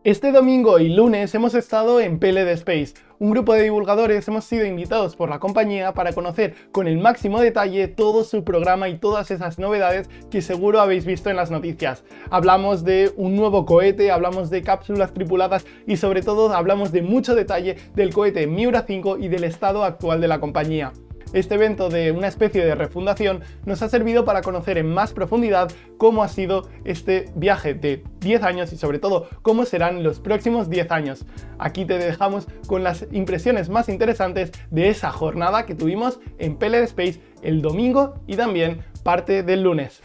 Este domingo y lunes hemos estado en PLD Space. Un grupo de divulgadores hemos sido invitados por la compañía para conocer con el máximo detalle todo su programa y todas esas novedades que seguro habéis visto en las noticias. Hablamos de un nuevo cohete, hablamos de cápsulas tripuladas y sobre todo hablamos de mucho detalle del cohete Miura 5 y del estado actual de la compañía. Este evento de una especie de refundación nos ha servido para conocer en más profundidad cómo ha sido este viaje de 10 años y sobre todo cómo serán los próximos 10 años. Aquí te dejamos con las impresiones más interesantes de esa jornada que tuvimos en PLD Space el domingo y también parte del lunes.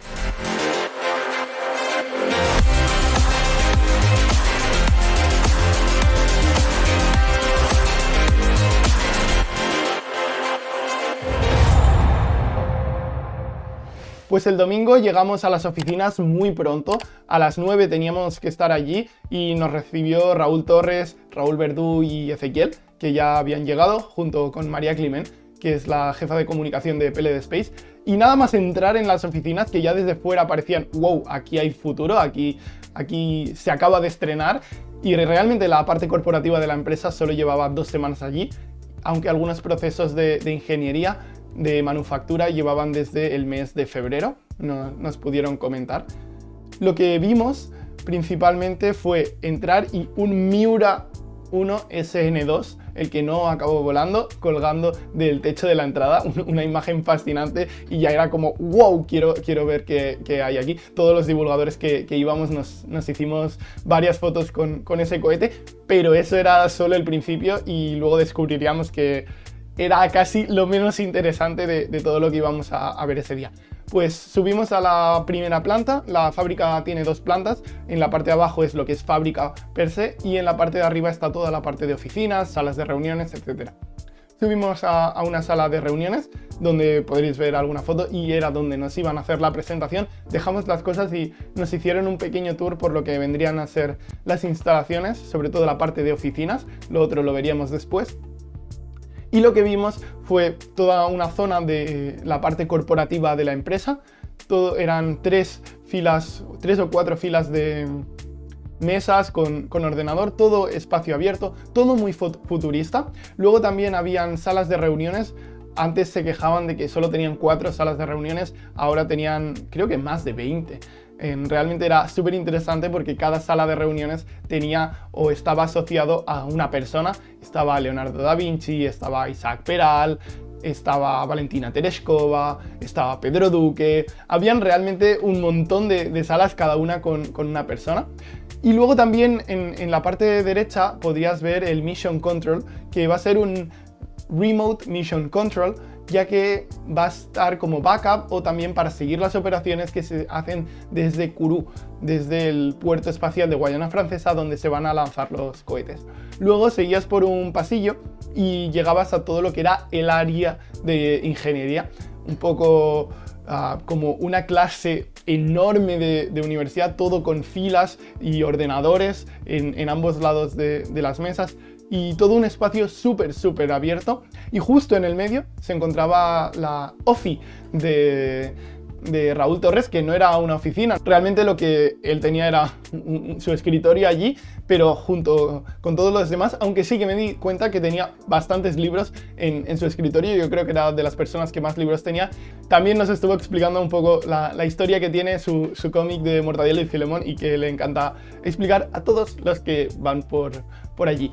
Pues el domingo llegamos a las oficinas muy pronto, a las 9 teníamos que estar allí y nos recibió Raúl Torres, Raúl Verdú y Ezequiel, que ya habían llegado junto con María Climent, que es la jefa de comunicación de PLD Space. Y nada más entrar en las oficinas, que ya desde fuera parecían, wow, aquí hay futuro, aquí se acaba de estrenar. Y realmente la parte corporativa de la empresa solo llevaba 2 semanas allí, aunque algunos procesos de ingeniería de manufactura llevaban desde el mes de febrero, nos pudieron comentar. Lo que vimos principalmente fue entrar y un Miura 1 SN2, el que no acabó volando, colgando del techo de la entrada, una imagen fascinante y ya era como wow, quiero ver qué hay aquí. Todos los divulgadores que íbamos nos hicimos varias fotos con ese cohete, pero eso era solo el principio y luego descubriríamos que era casi lo menos interesante de todo lo que íbamos a ver ese día. Pues subimos a la primera planta, la fábrica tiene 2 plantas, en la parte de abajo es lo que es fábrica per se y en la parte de arriba está toda la parte de oficinas, salas de reuniones, etc. Subimos a una sala de reuniones donde podréis ver alguna foto y era donde nos iban a hacer la presentación. Dejamos las cosas y nos hicieron un pequeño tour por lo que vendrían a ser las instalaciones, sobre todo la parte de oficinas, lo otro lo veríamos después. Y lo que vimos fue toda una zona de la parte corporativa de la empresa. Eran 3 o 4 filas de mesas con ordenador, todo espacio abierto, todo muy futurista. Luego también habían salas de reuniones. Antes se quejaban de que solo tenían 4 salas de reuniones, ahora tenían creo que más de 20. Realmente era súper interesante porque cada sala de reuniones tenía o estaba asociado a una persona. Estaba Leonardo da Vinci, estaba Isaac Peral, estaba Valentina Tereshkova, estaba Pedro Duque. Habían realmente un montón de salas, cada una con una persona. Y luego también en la parte derecha podrías ver el Mission Control, que va a ser un Remote Mission Control, ya que va a estar como backup o también para seguir las operaciones que se hacen desde Kourou, desde el puerto espacial de Guayana Francesa donde se van a lanzar los cohetes. Luego seguías por un pasillo y llegabas a todo lo que era el área de ingeniería, un poco como una clase enorme de universidad, todo con filas y ordenadores en ambos lados de las mesas. Y todo un espacio súper abierto y justo en el medio se encontraba la OFI de Raúl Torres, que no era una oficina, realmente lo que él tenía era su escritorio allí, pero junto con todos los demás, aunque sí que me di cuenta que tenía bastantes libros en su escritorio. Yo creo que era de las personas que más libros tenía. También nos estuvo explicando un poco la historia que tiene su cómic de Mortadelo y Filemón y que le encanta explicar a todos los que van por allí.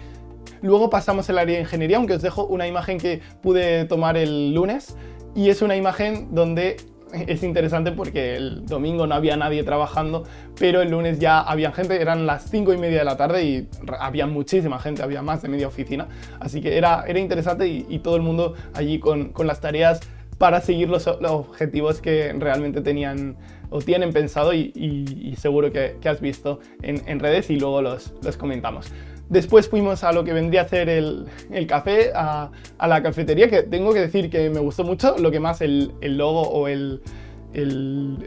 Luego pasamos al área de ingeniería, aunque os dejo una imagen que pude tomar el lunes y es una imagen donde es interesante porque el domingo no había nadie trabajando, pero el lunes ya había gente, eran las 5:30 de la tarde y había muchísima gente, había más de media oficina, así que era interesante y todo el mundo allí con las tareas para seguir los objetivos que realmente tenían o tienen pensado y seguro que has visto en redes y luego los comentamos. Después fuimos a lo que vendría a ser el café, a la cafetería, que tengo que decir que me gustó mucho, lo que más el logo o el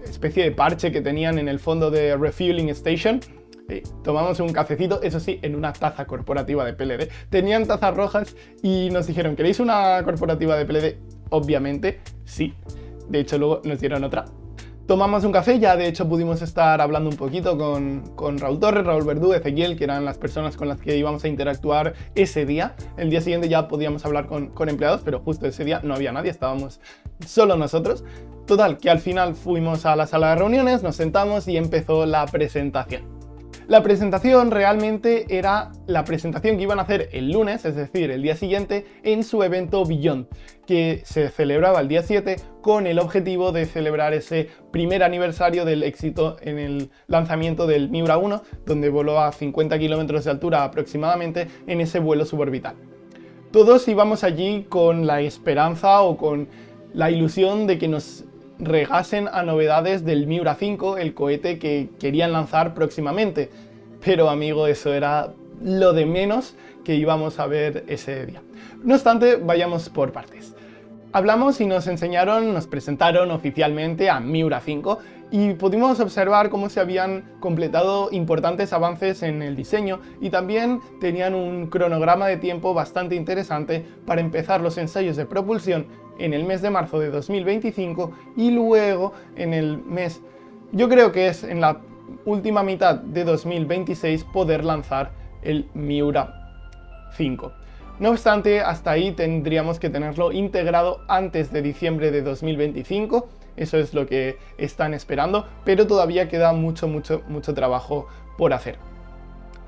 especie de parche que tenían en el fondo de Refueling Station. Tomamos un cafecito, eso sí, en una taza corporativa de PLD. Tenían tazas rojas y nos dijeron, ¿queréis una corporativa de PLD? Obviamente, sí. De hecho, luego nos dieron otra. Tomamos un café, ya de hecho pudimos estar hablando un poquito con Raúl Torres, Raúl Verdú, Ezequiel, que eran las personas con las que íbamos a interactuar ese día. El día siguiente ya podíamos hablar con empleados, pero justo ese día no había nadie, estábamos solo nosotros. Total, que al final fuimos a la sala de reuniones, nos sentamos y empezó la presentación. La presentación realmente era la presentación que iban a hacer el lunes, es decir, el día siguiente, en su evento Beyond, que se celebraba el día 7 con el objetivo de celebrar ese primer aniversario del éxito en el lanzamiento del Miura 1, donde voló a 50 kilómetros de altura aproximadamente en ese vuelo suborbital. Todos íbamos allí con la esperanza o con la ilusión de que nos regasen a novedades del Miura 5, el cohete que querían lanzar próximamente. Pero amigo, eso era lo de menos que íbamos a ver ese día. No obstante, vayamos por partes. Hablamos y nos presentaron oficialmente a Miura 5 y pudimos observar cómo se habían completado importantes avances en el diseño y también tenían un cronograma de tiempo bastante interesante para empezar los ensayos de propulsión en el mes de marzo de 2025 y luego en el mes, yo creo que es en la última mitad de 2026, poder lanzar el Miura 5. No obstante, hasta ahí tendríamos que tenerlo integrado antes de diciembre de 2025, eso es lo que están esperando, pero todavía queda mucho trabajo por hacer.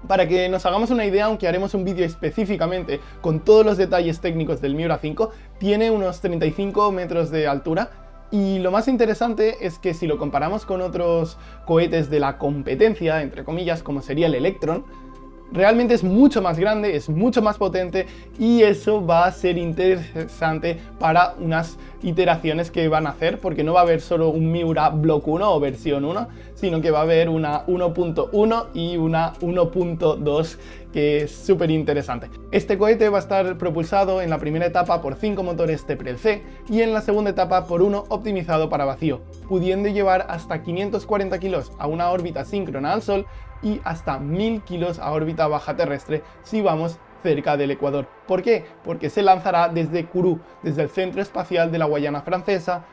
Para que nos hagamos una idea, aunque haremos un vídeo específicamente con todos los detalles técnicos del Miura 5, tiene unos 35 metros de altura y lo más interesante es que si lo comparamos con otros cohetes de la competencia, entre comillas, como sería el Electron, realmente es mucho más grande, es mucho más potente y eso va a ser interesante para unas iteraciones que van a hacer, porque no va a haber solo un Miura Block 1 o versión 1, sino que va a haber una 1.1 y una 1.2, que es súper interesante. Este cohete va a estar propulsado en la primera etapa por 5 motores TPL-C y en la segunda etapa por uno optimizado para vacío, pudiendo llevar hasta 540 kilos a una órbita síncrona al Sol y hasta 1000 kilos a órbita baja terrestre si vamos cerca del Ecuador. ¿Por qué? Porque se lanzará desde Kourou, desde el Centro Espacial de la Guayana Francesa,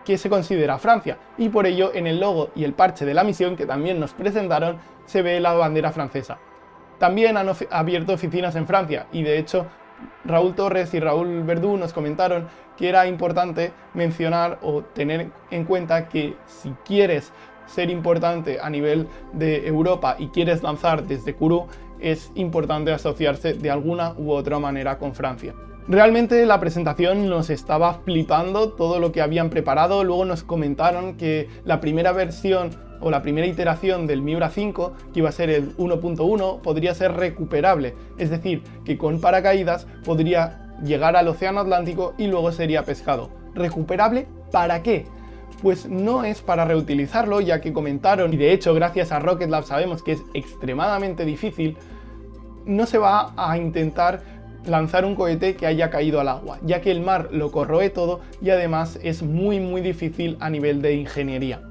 que se considera Francia, y por ello en el logo y el parche de la misión que también nos presentaron se ve la bandera francesa. También han abierto oficinas en Francia y de hecho Raúl Torres y Raúl Verdú nos comentaron que era importante mencionar o tener en cuenta que si quieres ser importante a nivel de Europa y quieres lanzar desde Kourou, es importante asociarse de alguna u otra manera con Francia. Realmente la presentación nos estaba flipando todo lo que habían preparado. Luego nos comentaron que la primera versión o la primera iteración del Miura 5, que iba a ser el 1.1, podría ser recuperable, es decir, que con paracaídas podría llegar al Océano Atlántico y luego sería pescado. ¿Recuperable para qué? Pues no es para reutilizarlo, ya que comentaron, y de hecho gracias a Rocket Lab sabemos que es extremadamente difícil, no se va a intentar lanzar un cohete que haya caído al agua, ya que el mar lo corroe todo y además es muy difícil a nivel de ingeniería.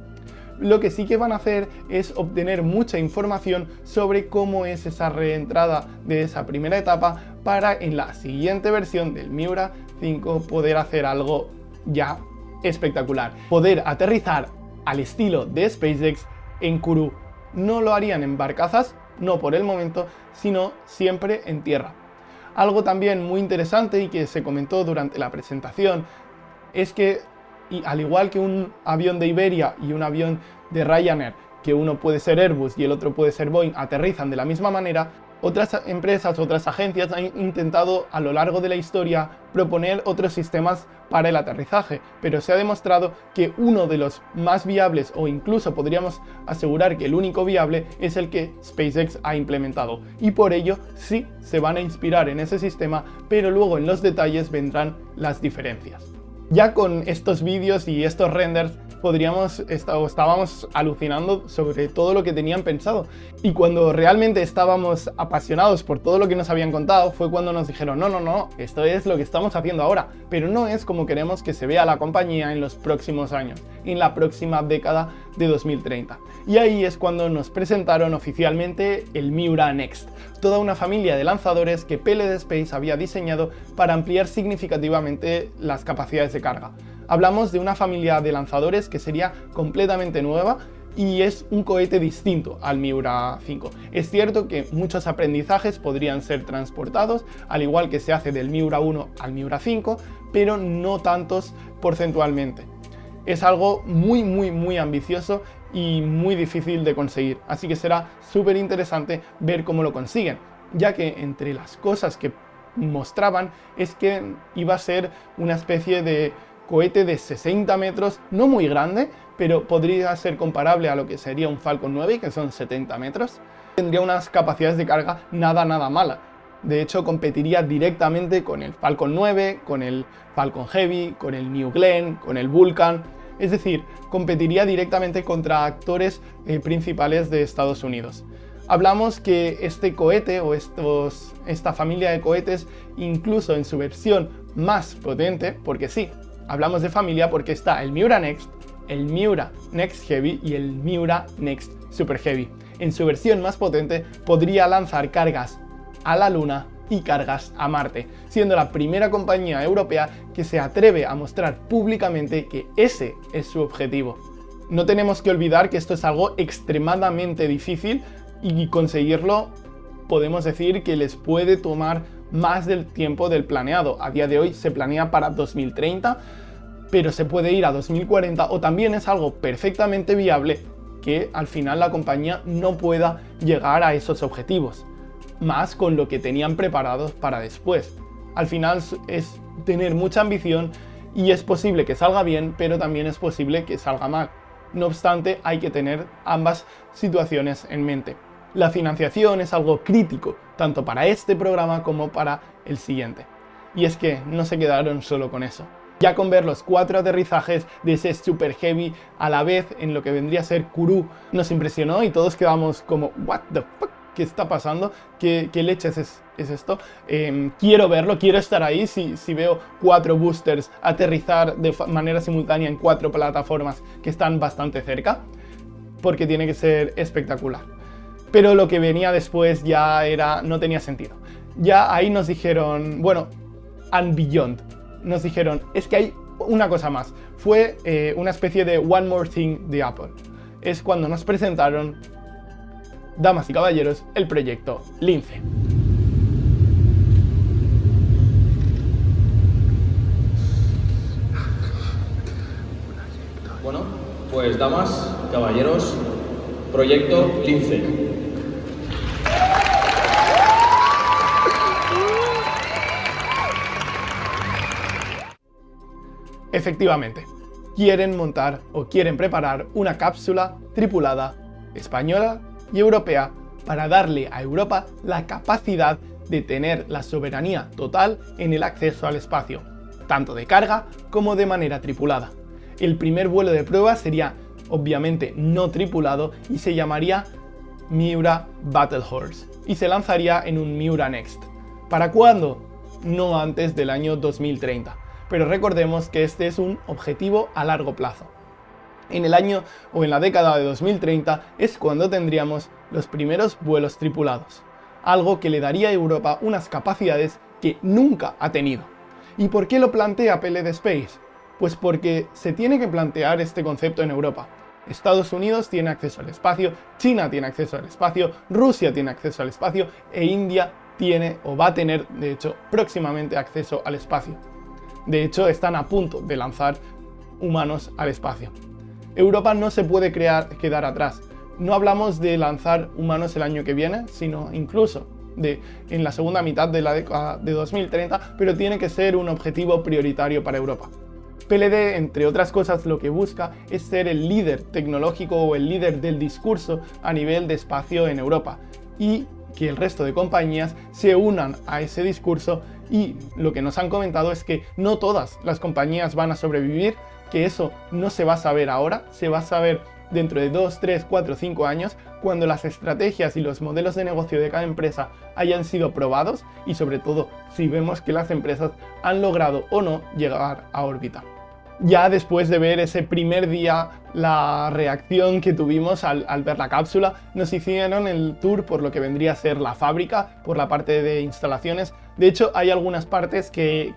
Lo que sí que van a hacer es obtener mucha información sobre cómo es esa reentrada de esa primera etapa para en la siguiente versión del Miura 5 poder hacer algo ya espectacular. Poder aterrizar al estilo de SpaceX en Kourou. No lo harían en barcazas, no por el momento, sino siempre en tierra. Algo también muy interesante y que se comentó durante la presentación es que, y al igual que un avión de Iberia y un avión de Ryanair, que uno puede ser Airbus y el otro puede ser Boeing, aterrizan de la misma manera, otras empresas, otras agencias han intentado a lo largo de la historia proponer otros sistemas para el aterrizaje, pero se ha demostrado que uno de los más viables, o incluso podríamos asegurar que el único viable, es el que SpaceX ha implementado, y por ello sí se van a inspirar en ese sistema, pero luego en los detalles vendrán las diferencias. Ya con estos vídeos y estos renders estábamos alucinando sobre todo lo que tenían pensado, y cuando realmente estábamos apasionados por todo lo que nos habían contado fue cuando nos dijeron no, esto es lo que estamos haciendo ahora, pero no es como queremos que se vea la compañía en los próximos años, en la próxima década de 2030. Y ahí es cuando nos presentaron oficialmente el Miura Next, toda una familia de lanzadores que PLD Space había diseñado para ampliar significativamente las capacidades de carga. Hablamos de una familia de lanzadores que sería completamente nueva y es un cohete distinto al Miura 5. Es cierto que muchos aprendizajes podrían ser transportados, al igual que se hace del Miura 1 al Miura 5, pero no tantos porcentualmente. Es algo muy ambicioso y muy difícil de conseguir, así que será súper interesante ver cómo lo consiguen, ya que entre las cosas que mostraban es que iba a ser una especie de cohete de 60 metros, no muy grande, pero podría ser comparable a lo que sería un Falcon 9, que son 70 metros. Tendría unas capacidades de carga nada mala. De hecho, competiría directamente con el Falcon 9, con el Falcon Heavy, con el New Glenn, con el Vulcan. Es decir, competiría directamente contra actores principales de Estados Unidos. Hablamos que este cohete o esta familia de cohetes, incluso en su versión más potente, porque sí, hablamos de familia porque está el Miura Next, el Miura Next Heavy y el Miura Next Super Heavy. En su versión más potente podría lanzar cargas a la Luna y cargas a Marte, siendo la primera compañía europea que se atreve a mostrar públicamente que ese es su objetivo. No tenemos que olvidar que esto es algo extremadamente difícil y conseguirlo podemos decir que les puede tomar más del tiempo del planeado. A día de hoy se planea para 2030, pero se puede ir a 2040 o también es algo perfectamente viable que al final la compañía no pueda llegar a esos objetivos, más con lo que tenían preparados para después. Al final es tener mucha ambición y es posible que salga bien, pero también es posible que salga mal. No obstante, hay que tener ambas situaciones en mente. La financiación es algo crítico, tanto para este programa como para el siguiente. Y es que no se quedaron solo con eso. Ya con ver los 4 aterrizajes de ese Super Heavy a la vez en lo que vendría a ser Kourou, nos impresionó y todos quedamos como ¿what the fuck? ¿Qué está pasando? ¿Qué leches es esto? Quiero verlo, quiero estar ahí si veo 4 boosters aterrizar de manera simultánea en 4 plataformas que están bastante cerca, porque tiene que ser espectacular. Pero lo que venía después ya no tenía sentido. Ya ahí nos dijeron, bueno, and beyond. Nos dijeron, es que hay una cosa más. Fue una especie de One More Thing de Apple. Es cuando nos presentaron, damas y caballeros, el proyecto Lince. Bueno, pues damas, caballeros, proyecto Lince. Efectivamente, quieren montar o quieren preparar una cápsula tripulada española y europea para darle a Europa la capacidad de tener la soberanía total en el acceso al espacio, tanto de carga como de manera tripulada. El primer vuelo de prueba sería obviamente no tripulado y se llamaría Miura Battle Horse y se lanzaría en un Miura Next. ¿Para cuándo? No antes del año 2030. Pero recordemos que este es un objetivo a largo plazo. En el año o en la década de 2030 es cuando tendríamos los primeros vuelos tripulados, algo que le daría a Europa unas capacidades que nunca ha tenido. ¿Y por qué lo plantea PLD Space? Pues porque se tiene que plantear este concepto en Europa. Estados Unidos tiene acceso al espacio, China tiene acceso al espacio, Rusia tiene acceso al espacio e India tiene o va a tener, de hecho, próximamente acceso al espacio. De hecho, están a punto de lanzar humanos al espacio. Europa no se puede quedar atrás. No hablamos de lanzar humanos el año que viene, sino incluso en la segunda mitad de la década de 2030, pero tiene que ser un objetivo prioritario para Europa. PLD, entre otras cosas, lo que busca es ser el líder tecnológico o el líder del discurso a nivel de espacio en Europa y que el resto de compañías se unan a ese discurso. Y lo que nos han comentado es que no todas las compañías van a sobrevivir, que eso no se va a saber ahora, se va a saber dentro de 2, 3, 4, 5 años, cuando las estrategias y los modelos de negocio de cada empresa hayan sido probados y sobre todo si vemos que las empresas han logrado o no llegar a órbita. Ya después de ver ese primer día, la reacción que tuvimos al ver la cápsula, nos hicieron el tour por lo que vendría a ser la fábrica, por la parte de instalaciones. De hecho, hay algunas partes que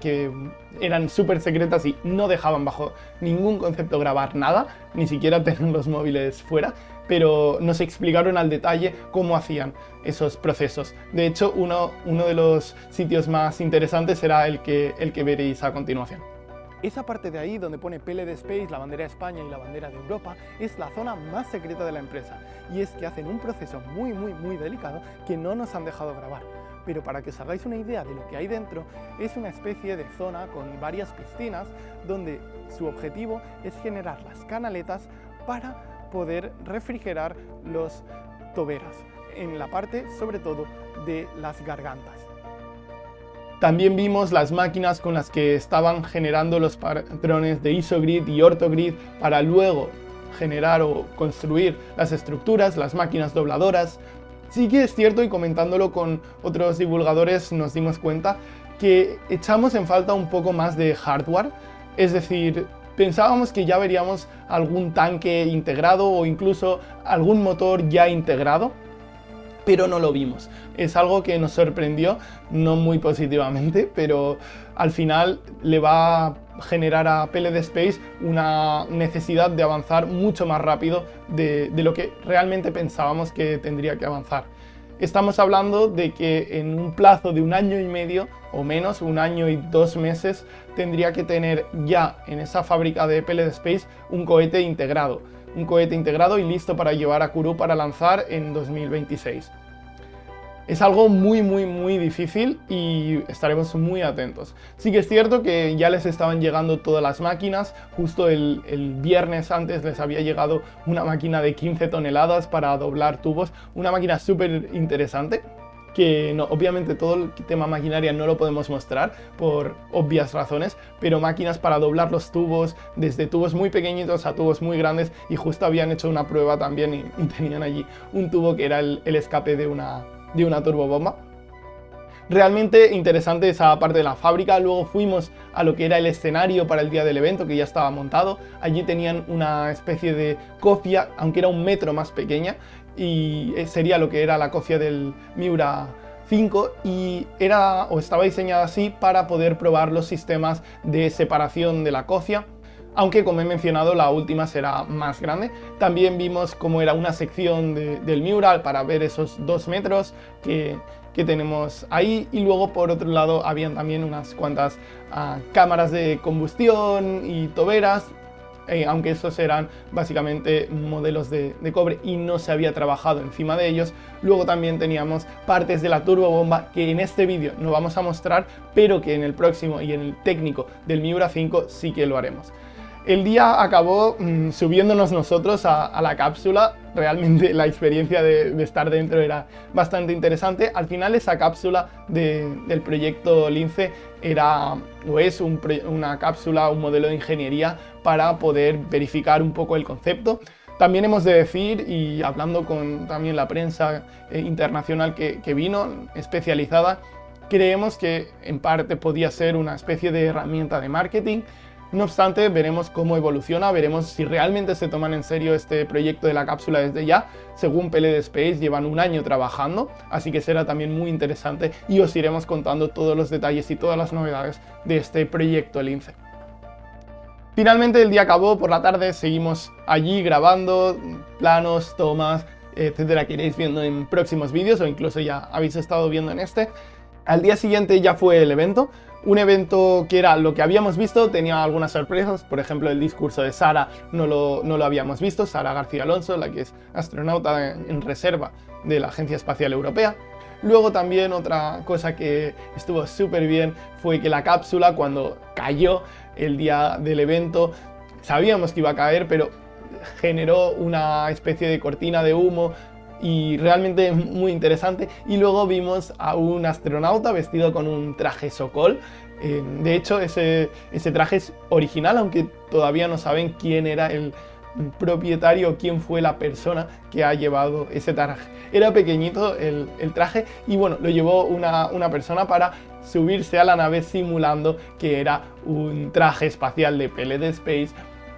eran súper secretas y no dejaban bajo ningún concepto grabar nada, ni siquiera tener los móviles fuera, pero nos explicaron al detalle cómo hacían esos procesos. De hecho, uno de los sitios más interesantes será el que veréis a continuación. Esa parte de ahí donde pone PLD Space, la bandera de España y la bandera de Europa, es la zona más secreta de la empresa. Y es que hacen un proceso muy delicado que no nos han dejado grabar. Pero para que os hagáis una idea de lo que hay dentro, es una especie de zona con varias piscinas donde su objetivo es generar las canaletas para poder refrigerar los toberas, en la parte sobre todo de las gargantas. También vimos las máquinas con las que estaban generando los patrones de ISOGRID y OrthoGrid para luego generar o construir las estructuras, las máquinas dobladoras. Sí que es cierto, y comentándolo con otros divulgadores nos dimos cuenta que echamos en falta un poco más de hardware, es decir, pensábamos que ya veríamos algún tanque integrado o incluso algún motor ya integrado, pero no lo vimos. Es algo que nos sorprendió, no muy positivamente, pero al final le va a generar a PLD Space una necesidad de avanzar mucho más rápido de lo que realmente pensábamos que tendría que avanzar. Estamos hablando de que en un plazo de 1 año y medio o menos, 1 año y 2 meses, tendría que tener ya en esa fábrica de PLD Space un cohete integrado y listo para llevar a Kourou para lanzar en 2026. Es algo muy difícil y estaremos muy atentos. Sí que es cierto que ya les estaban llegando todas las máquinas. Justo el viernes antes les había llegado una máquina de 15 toneladas para doblar tubos. Una máquina súper interesante que no, obviamente todo el tema maquinaria no lo podemos mostrar por obvias razones, pero máquinas para doblar los tubos, desde tubos muy pequeñitos a tubos muy grandes, y justo habían hecho una prueba también y tenían allí un tubo que era el escape de una turbobomba. Realmente interesante esa parte de la fábrica. Luego fuimos a lo que era el escenario para el día del evento, que ya estaba montado. Allí tenían una especie de cofia, aunque era 1 metro más pequeña, y sería lo que era la cofia del Miura 5, y estaba diseñada así para poder probar los sistemas de separación de la cofia, aunque como he mencionado la última será más grande. También vimos cómo era una sección del Miura para ver esos 2 metros que tenemos ahí, y luego por otro lado habían también unas cuantas cámaras de combustión y toberas, aunque esos eran básicamente modelos de cobre y no se había trabajado encima de ellos. Luego también teníamos partes de la turbobomba que en este vídeo no vamos a mostrar, pero que en el próximo y en el técnico del Miura 5 sí que lo haremos. El día acabó subiéndonos nosotros a la cápsula. Realmente la experiencia de estar dentro era bastante interesante. Al final esa cápsula del proyecto Lince era o es una cápsula, un modelo de ingeniería para poder verificar un poco el concepto. También hemos de decir, y hablando con también la prensa internacional que vino especializada, creemos que en parte podía ser una especie de herramienta de marketing. No obstante, veremos cómo evoluciona, veremos si realmente se toman en serio este proyecto de la cápsula desde ya. Según PLD Space, llevan 1 año trabajando, así que será también muy interesante y os iremos contando todos los detalles y todas las novedades de este proyecto Lince. Finalmente el día acabó, por la tarde seguimos allí grabando planos, tomas, etcétera, que iréis viendo en próximos vídeos o incluso ya habéis estado viendo en este. Al día siguiente ya fue el evento. Un evento que era lo que habíamos visto, tenía algunas sorpresas. Por ejemplo, el discurso de Sara no lo habíamos visto. Sara García Alonso, la que es astronauta en reserva de la Agencia Espacial Europea. Luego también otra cosa que estuvo súper bien fue que la cápsula, cuando cayó el día del evento, sabíamos que iba a caer, pero generó una especie de cortina de humo y realmente muy interesante. Y luego vimos a un astronauta vestido con un traje Sokol. De hecho, ese traje es original, aunque todavía no saben quién era el propietario, quién fue la persona que ha llevado ese traje. Era pequeñito el traje y bueno, lo llevó una persona para subirse a la nave simulando que era un traje espacial de PLD Space,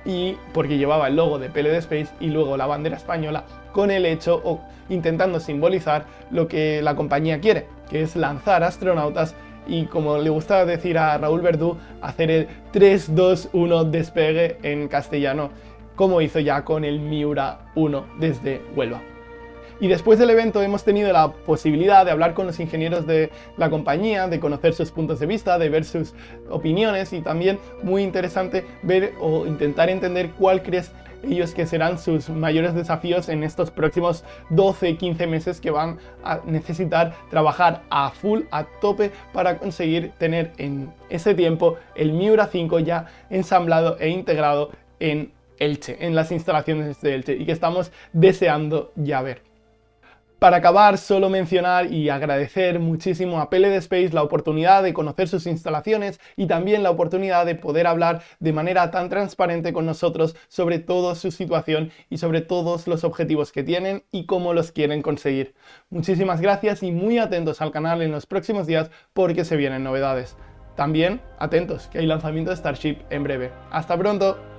y porque llevaba el logo de PLD Space y luego la bandera española, con el hecho o intentando simbolizar lo que la compañía quiere, que es lanzar astronautas y, como le gusta decir a Raúl Verdú, hacer el 3, 2, 1 despegue en castellano, como hizo ya con el Miura 1 desde Huelva. Y después del evento hemos tenido la posibilidad de hablar con los ingenieros de la compañía, de conocer sus puntos de vista, de ver sus opiniones, y también muy interesante ver o intentar entender cuál crees ellos que serán sus mayores desafíos en estos próximos 12-15 meses que van a necesitar trabajar a full, a tope, para conseguir tener en ese tiempo el Miura 5 ya ensamblado e integrado en Elche, en las instalaciones de Elche, y que estamos deseando ya ver. Para acabar, solo mencionar y agradecer muchísimo a PLD Space la oportunidad de conocer sus instalaciones y también la oportunidad de poder hablar de manera tan transparente con nosotros sobre toda su situación y sobre todos los objetivos que tienen y cómo los quieren conseguir. Muchísimas gracias y muy atentos al canal en los próximos días porque se vienen novedades. También atentos, que hay lanzamiento de Starship en breve. ¡Hasta pronto!